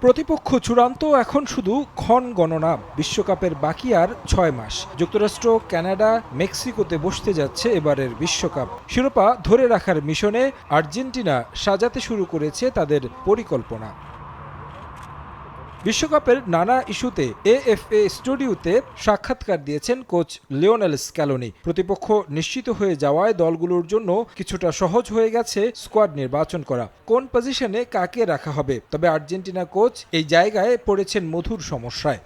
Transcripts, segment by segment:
প্রতিপক্ষ চূড়ান্ত, এখন শুধু ক্ষণ গণনা। বিশ্বকাপের বাকি আর ৬ মাস। যুক্তরাষ্ট্র, কানাডা, মেক্সিকোতে বসতে যাচ্ছে এবারের বিশ্বকাপ। শিরোপা ধরে রাখার মিশনে আর্জেন্টিনা সাজাতে শুরু করেছে তাদের পরিকল্পনা। বিশ্বকাপের নানা ইস্যুতে এএফএ স্টুডিওতে সাক্ষাৎকার দিয়েছেন কোচ লিওনেল স্ক্যালোনি। প্রতিপক্ষ নিশ্চিত হয়ে যাওয়ায় দলগুলোর জন্য কিছুটা সহজ হয়ে গেছে স্কোয়াড নির্বাচন করা, কোন পজিশনে কাকে রাখা হবে। তবে আর্জেন্টিনা কোচ এই জায়গায় পড়েছেন মধুর সমস্যায়।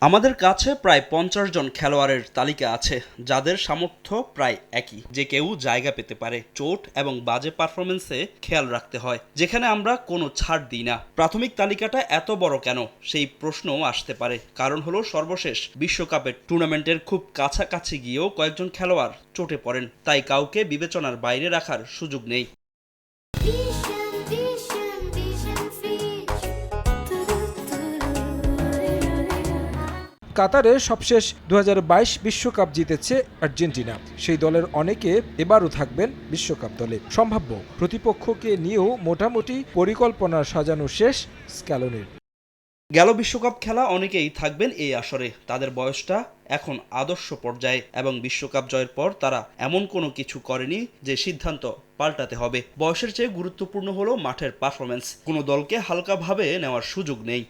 আমাদের কাছে প্রায় 50 জন খেলোয়াড়ের তালিকা আছে, যাদের সামর্থ্য প্রায় একই, যে কেউ জায়গা পেতে পারে। চোট এবং বাজে পারফরমেন্সে খেয়াল রাখতে হয়, যেখানে আমরা কোনো ছাড় দিই না। প্রাথমিক তালিকাটা এত বড় কেন, সেই প্রশ্নও আসতে পারে। কারণ হলো, সর্বশেষ বিশ্বকাপের টুর্নামেন্টের খুব কাছাকাছি গিয়েও কয়েকজন খেলোয়াড় চোটে পড়েন, তাই কাউকে বিবেচনার বাইরে রাখার সুযোগ নেই। কাতারে সবশেষ 2022 বিশ্বকাপ জিতেছে আর্জেন্টিনা। সেই দলের অনেকে এবারও থাকবেন বিশ্বকাপ দলে। সম্ভাব্য প্রতিপক্ষকে নিয়েও মোটামুটি পরিকল্পনা সাজানো শেষ স্ক্যালোনির। গেল বিশ্বকাপ খেলা অনেকেই থাকবেন এই আসরে। তাদের বয়সটা এখন আদর্শ পর্যায়ে এবং বিশ্বকাপ জয়ের পর তারা এমন কোনো কিছু করেনি যে সিদ্ধান্ত পাল্টাতে হবে। বয়সের চেয়ে গুরুত্বপূর্ণ হলো মাঠের পারফরমেন্স। কোনো দলকে হালকাভাবে নেওয়ার সুযোগ নেই।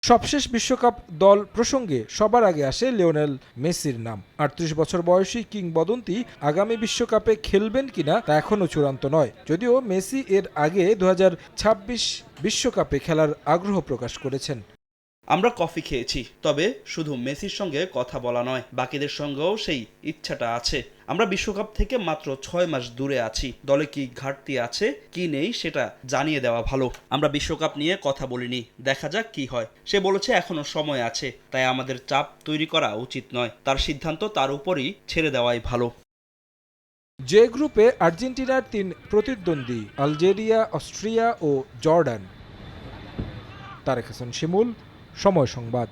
সবশেষ বিশ্বকাপ দল প্রসঙ্গে সবার আগে আসে লিওনেল মেসির নাম। 38 বছর বয়সী কিংবদন্তি আগামী বিশ্বকাপে খেলবেন কিনা তা এখনও চূড়ান্ত নয়, যদিও মেসি এর আগে 2026 বিশ্বকাপে খেলার আগ্রহ প্রকাশ করেছেন। আমরা কফি খেয়েছি, তবে শুধু মেসির সঙ্গে কথা বলা নয়, বাকিদের সঙ্গেও সেই ইচ্ছাটা আছে। আমরা বিশ্বকাপ থেকে মাত্র 6 মাস দূরে আছি। দলে কি ঘাটতি আছে, কি নেই, সেটা জানিয়ে দেওয়া ভালো। আমরা বিশ্বকাপ নিয়ে কথা বলিনি, দেখা যাক কি হয়। সে বলেছে এখনো সময় আছে, তাই আমাদের চাপ তৈরি করা উচিত নয়। তার সিদ্ধান্ত তার উপরই ছেড়ে দেওয়াই ভালো। যে গ্রুপে আর্জেন্টিনার 3 প্রতিদ্বন্দ্বী আলজেরিয়া, অস্ট্রিয়া ও জর্ডান। তারেক হাসান শিমুল, সময় সংবাদ।